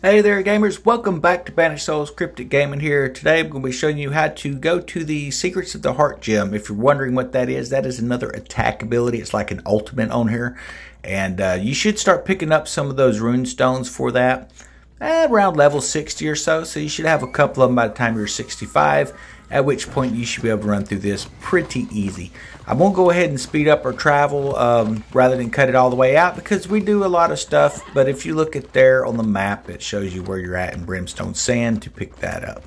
Hey there gamers, welcome back to Banished Souls Cryptic Gaming here. Today I'm going to be showing you how to go to the Secrets of the Heartgem. If you're wondering what that is another attack ability. It's like an ultimate on here. And you should start picking up some of those rune stones for that around level 60 or so. So you should have a couple of them by the time you're 65. At which point you should be able to run through this pretty easy. I'm going to go ahead and speed up our travel rather than cut it all the way out because we do a lot of stuff. But if you look at there on the map, it shows you where you're at in Brimstone Sand to pick that up.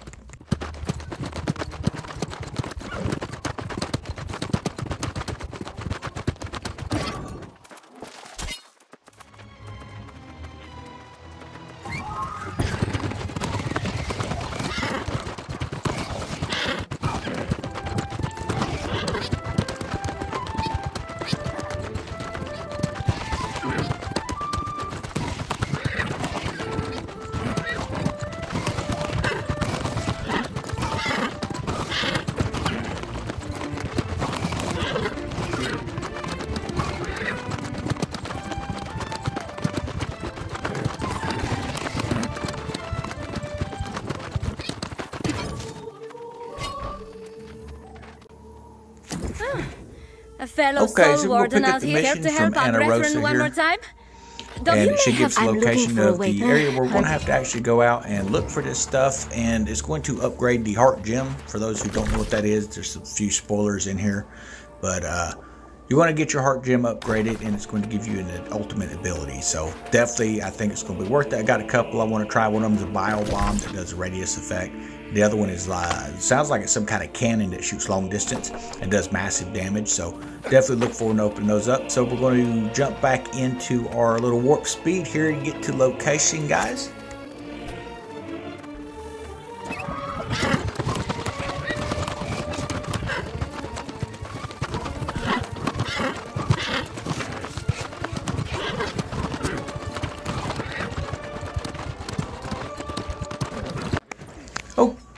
A fellow soul warden out here to help our brethren one more time. And it should give us a location of the area where we're going to have to actually go out and look for this stuff, and it's going to upgrade the heart gem. For those who don't know what that is, there's a few spoilers in here, but you want to get your heart gem upgraded, and it's going to give you an ultimate ability. So definitely, I think it's going to be worth it. I got a couple I want to try. One of them is a bio bomb that does a radius effect. The other one is sounds like it's some kind of cannon that shoots long distance and does massive damage. So definitely look forward to opening those up. So we're going to jump back into our little warp speed here and get to location, guys.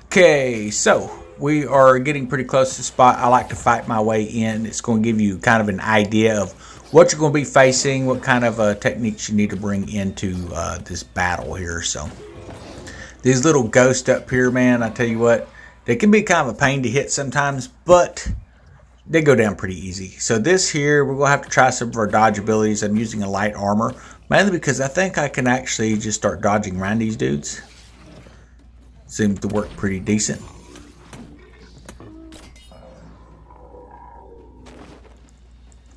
Okay, so we are getting pretty close to the spot. I like to fight my way in. It's going to give you kind of an idea of what you're going to be facing, what kind of techniques you need to bring into this battle here. So these little ghosts up here, man, I tell you what, they can be kind of a pain to hit sometimes, but they go down pretty easy. So this here, we're going to have to try some of our dodge abilities. I'm using a light armor, mainly because I think I can actually just start dodging around these dudes. Seems to work pretty decent.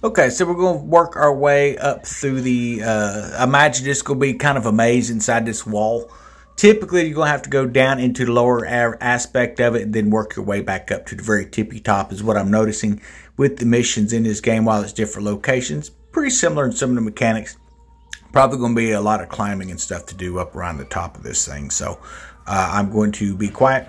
Okay, so we're going to work our way up through the, imagine this is going to be kind of a maze inside this wall. Typically, you're going to have to go down into the lower aspect of it and then work your way back up to the very tippy top is what I'm noticing with the missions in this game while it's different locations. Pretty similar in some of the mechanics. Probably going to be a lot of climbing and stuff to do up around the top of this thing. So I'm going to be quiet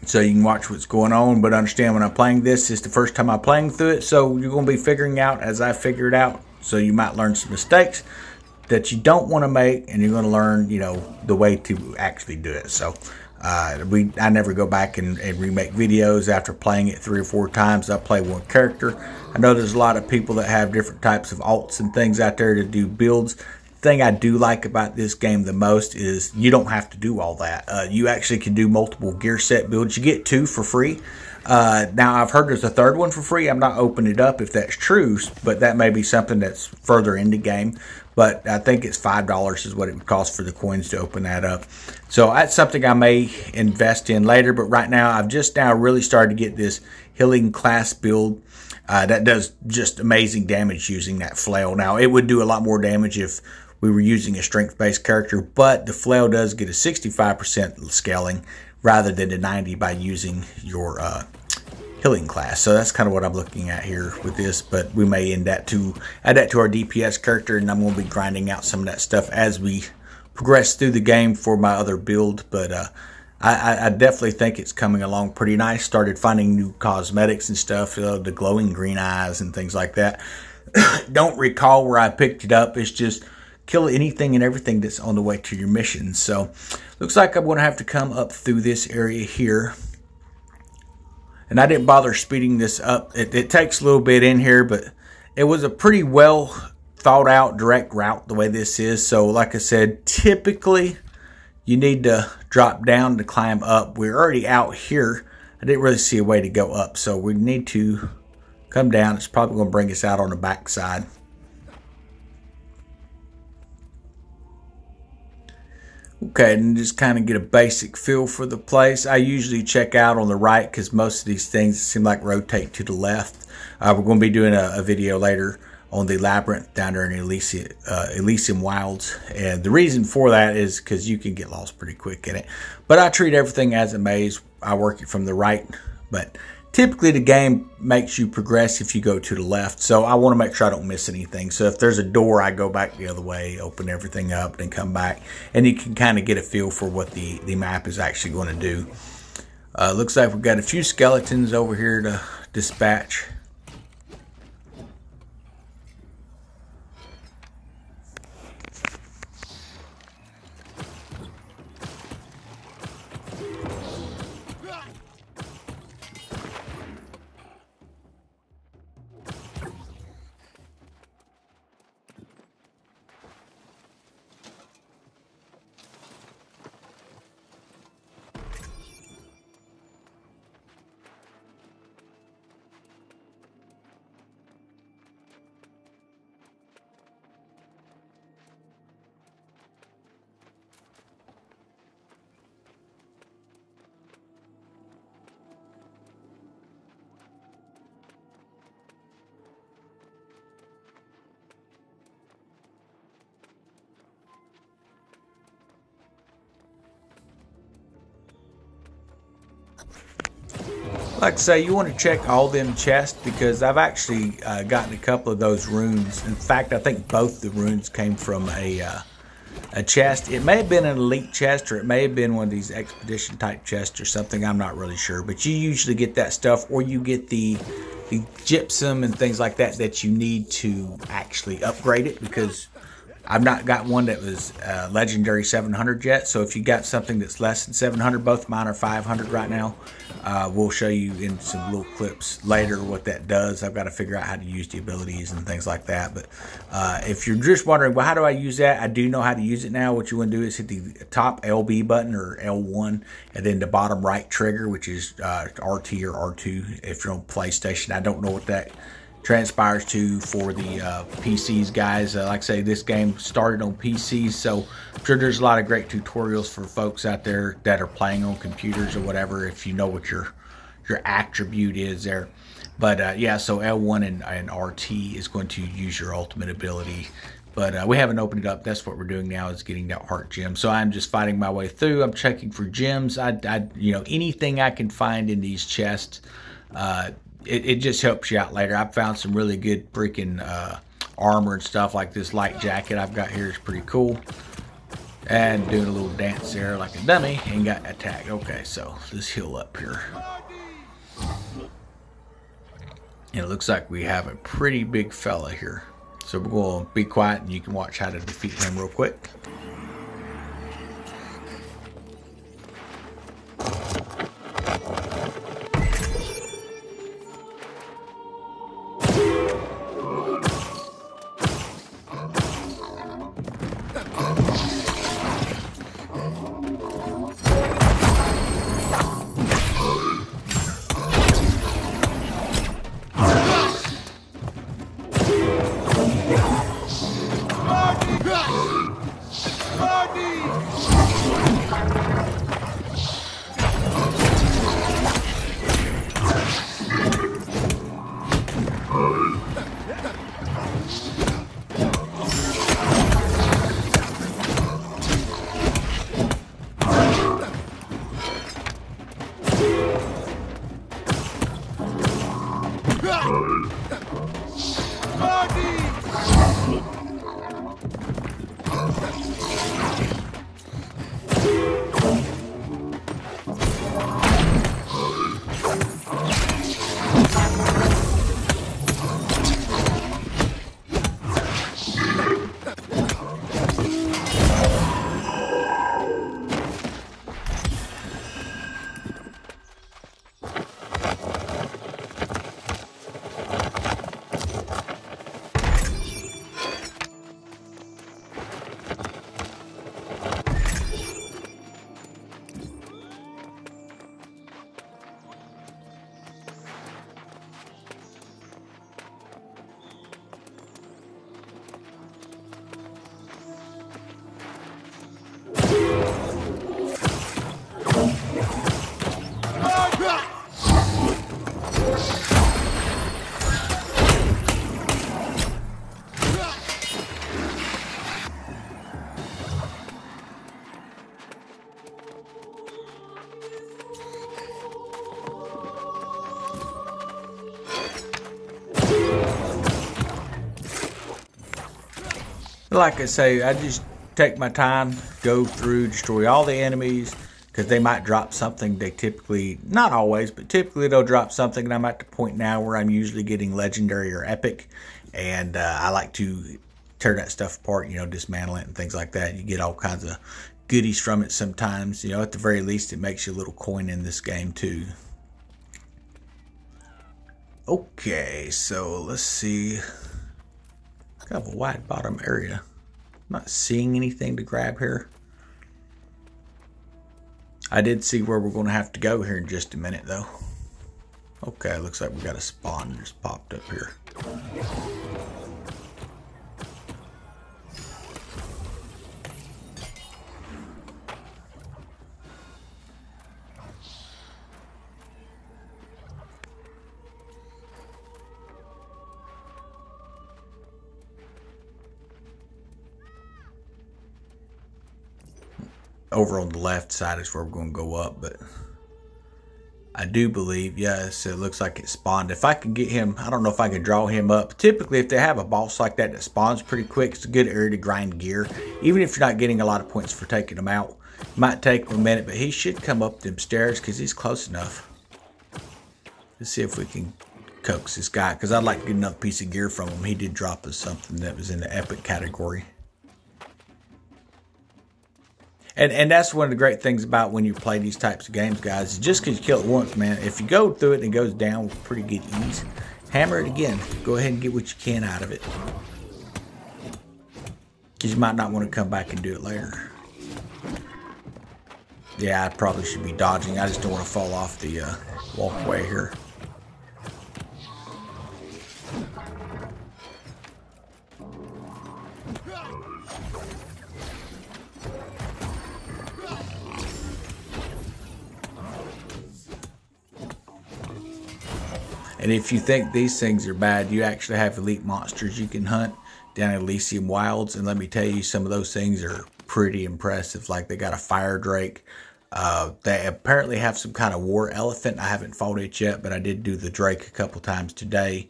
so you can watch what's going on, but understand when I'm playing this, it's the first time I'm playing through it, so you're going to be figuring out as I figure it out. So you might learn some mistakes that you don't want to make, and you're going to learn, you know, the way to actually do it. So I never go back and remake videos after playing it 3 or 4 times. I play one character. I know there's a lot of people that have different types of alts and things out there to do builds. Thing I do like about this game the most is you don't have to do all that. You actually can do multiple gear set builds. You get 2 for free. Now I've heard there's a 3rd one for free. I'm not opening it up if that's true, but that may be something that's further in the game. But I think it's $5 is what it would cost for the coins to open that up. So that's something I may invest in later. But right now I've just now really started to get this healing class build. That does just amazing damage using that flail. Now it would do a lot more damage if we were using a strength-based character, but the flail does get a 65% scaling rather than a 90 by using your healing class. So that's kind of what I'm looking at here with this, but we may add that to our DPS character, and I'm going to be grinding out some of that stuff as we progress through the game for my other build. But I definitely think it's coming along pretty nice. Started finding new cosmetics and stuff, the glowing green eyes and things like that. Don't recall where I picked it up. It's just kill anything and everything that's on the way to your mission. So looks like I'm going to have to come up through this area here. And I didn't bother speeding this up. It takes a little bit in here, but it was a pretty well thought out direct route the way this is. So like I said, typically you need to drop down to climb up. We're already out here. I didn't really see a way to go up, so we need to come down. It's probably going to bring us out on the back side. Okay, and just kind of get a basic feel for the place. I usually check out on the right because most of these things seem like rotate to the left. We're going to be doing a video later on the labyrinth down there in Elysium Wilds, and the reason for that is because you can get lost pretty quick in it. But I treat everything as a maze. I work it from the right, but typically the game makes you progress if you go to the left, so I want to make sure I don't miss anything. So if there's a door, I go back the other way, open everything up, then come back, and you can kind of get a feel for what the map is actually going to do. Looks like we've got a few skeletons over here to dispatch. Like I say, you want to check all them chests because I've actually gotten a couple of those runes. In fact, I think both the runes came from a chest. It may have been an elite chest, or it may have been one of these expedition type chests or something. I'm not really sure, but you usually get that stuff, or you get the gypsum and things like that that you need to actually upgrade it, because I've not got one that was legendary 700 yet. So if you got something that's less than 700, both mine are 500 right now. We'll show you in some little clips later what that does. I've got to figure out how to use the abilities and things like that. But if you're just wondering, well, how do I use that? I do know how to use it now. What you want to do is hit the top LB button or L1, and then the bottom right trigger, which is RT or R2 if you're on PlayStation. I don't know what that transpires to for the PCs, guys. Like I say, this game started on PCs, so I'm sure there's a lot of great tutorials for folks out there that are playing on computers or whatever, if you know what your attribute is there. But yeah, so L1 and RT is going to use your ultimate ability. But we haven't opened it up. That's what we're doing now, is getting that heart gem. So I'm just fighting my way through. I'm checking for gems. You know, anything I can find in these chests. It just helps you out later. I've found some really good freaking armor and stuff, like this light jacket I've got here is pretty cool. And doing a little dance there like a dummy and got attacked. Okay, so let's heal up here. And it looks like we have a pretty big fella here. So we're going to be quiet and you can watch how to defeat him real quick. like I say, I just take my time, go through, destroy all the enemies, because they might drop something. They typically, not always, but typically they'll drop something, and I'm at the point now where I'm usually getting legendary or epic, and I like to tear that stuff apart, you know, dismantle it and things like that. You get all kinds of goodies from it sometimes. You know, at the very least, it makes you a little coin in this game too. Okay, so let's see. Kind of a wide bottom area. Not seeing anything to grab here. I did see where we're going to have to go here in just a minute, though. Okay, looks like we got a spawn just popped up here. Over on the left side is where we're going to go up, but I do believe, yes, it looks like it spawned. If I can get him, I don't know if I can draw him up. Typically, if they have a boss like that that spawns pretty quick, it's a good area to grind gear. Even if you're not getting a lot of points for taking him out. It might take him a minute, but he should come up them stairs because he's close enough. Let's see if we can coax this guy, because I'd like to get another piece of gear from him. He did drop us something that was in the epic category. And that's one of the great things about when you play these types of games, guys. Just because you kill it once, man, if you go through it and it goes down with pretty good ease, hammer it again. Go ahead and get what you can out of it. Because you might not want to come back and do it later. Yeah, I probably should be dodging. I just don't want to fall off the walkway here. And if you think these things are bad, you actually have elite monsters you can hunt down in Elysium Wilds. And let me tell you, some of those things are pretty impressive. Like they got a fire drake. They apparently have some kind of war elephant. I haven't fought it yet, but I did do the drake a couple times today.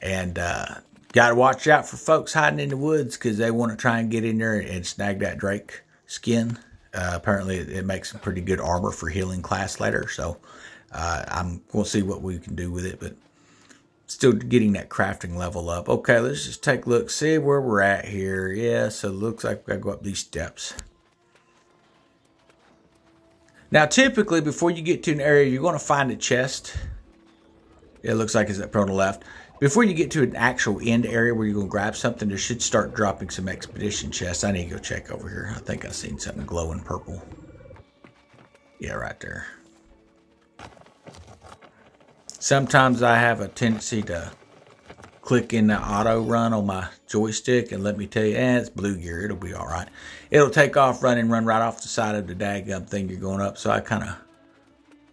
And got to watch out for folks hiding in the woods because they want to try and get in there and snag that drake skin. Apparently it makes some pretty good armor for healing class later. So I'm going to see what we can do with it. But still getting that crafting level up. Okay, let's just take a look, see where we're at here. Yeah, so it looks like we gotta go up these steps. Now, typically, before you get to an area, you're going to find a chest. It looks like it's up on the left. Before you get to an actual end area where you're going to grab something, there should start dropping some expedition chests. I need to go check over here. I think I've seen something glowing purple. Yeah, right there. Sometimes I have a tendency to click in the auto run on my joystick, and let me tell you, it's blue gear. It'll be all right. It'll take off running, run right off the side of the daggum thing you're going up. So I kind of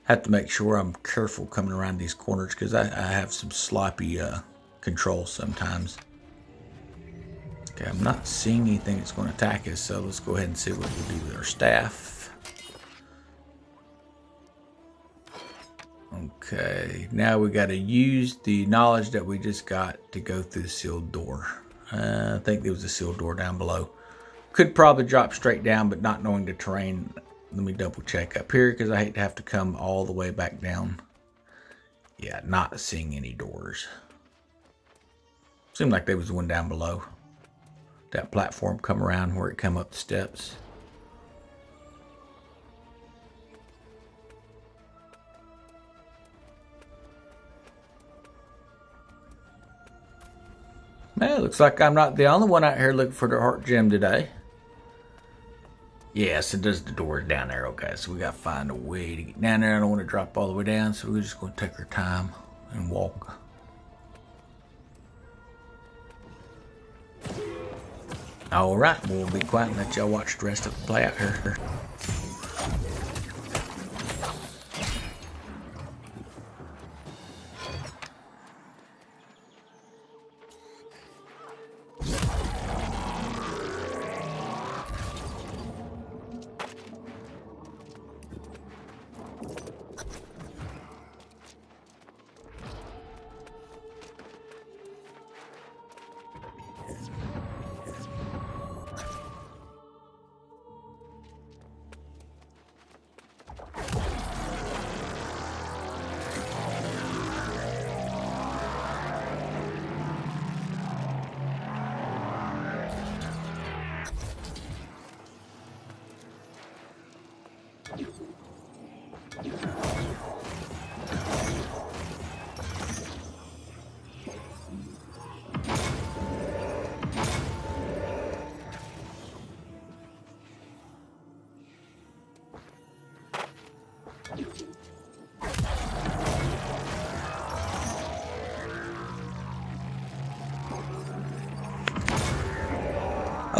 have to make sure I'm careful coming around these corners because I have some sloppy controls sometimes. Okay, I'm not seeing anything that's going to attack us, so let's go ahead and see what we'll do with our staff. Okay, now we got to use the knowledge that we just got to go through the sealed door. I think there was a sealed door down below. Could probably drop straight down, but not knowing the terrain, let me double check up here because I hate to have to come all the way back down. Yeah, not seeing any doors. Seemed like there was one down below. That platform come around where it come up the steps. Man, it looks like I'm not the only one out here looking for the heart gem today. Yes, it does the door down there. Okay, so we got to find a way to get down there. I don't want to drop all the way down, so we're just going to take our time and walk. All right, we'll be quiet and let y'all watch the rest of the play out here.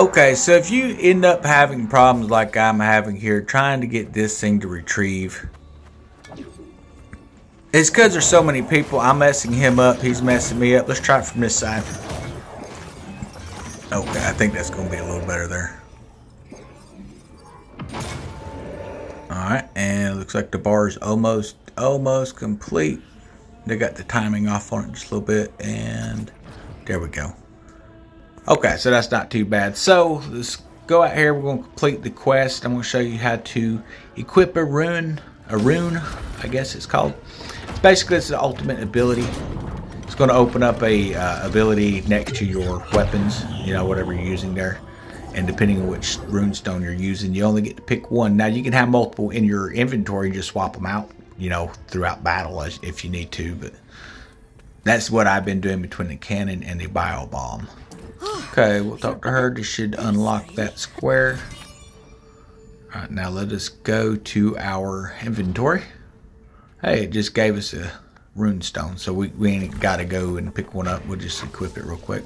Okay, so if you end up having problems like I'm having here, trying to get this thing to retrieve, it's because there's so many people. I'm messing him up, he's messing me up. Let's try it from this side. Okay, I think that's going to be a little better there. Alright, and it looks like the bar is almost complete. They got the timing off on it just a little bit, and there we go. Okay, so that's not too bad. So let's go out here. We're going to complete the quest. I'm going to show you how to equip a rune, I guess it's called. Basically, it's the ultimate ability. It's going to open up a ability next to your weapons, you know, whatever you're using there. And depending on which runestone you're using, you only get to pick one. Now, you can have multiple in your inventory and just swap them out, you know, throughout battle if you need to. But that's what I've been doing between the cannon and the bio bomb. Okay, we'll talk to her. This should unlock that square. Alright, now let us go to our inventory. Hey, it just gave us a runestone, so we ain't got to go and pick one up. We'll just equip it real quick.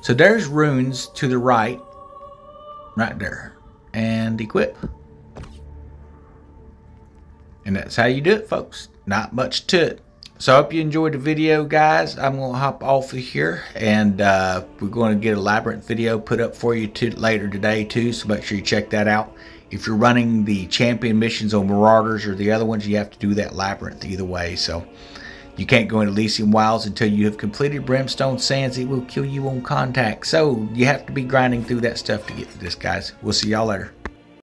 So there's runes to the right there, and equip. And that's how you do it, folks. Not much to it. So I hope you enjoyed the video, guys. I'm going to hop off of here, and we're going to get a labyrinth video put up for you later today too, so make sure you check that out. If you're running the champion missions on Marauders or the other ones, you have to do that labyrinth either way. So you can't go into Elysium Wilds until you have completed Brimstone Sands. It will kill you on contact. So you have to be grinding through that stuff to get to this, guys. We'll see y'all later.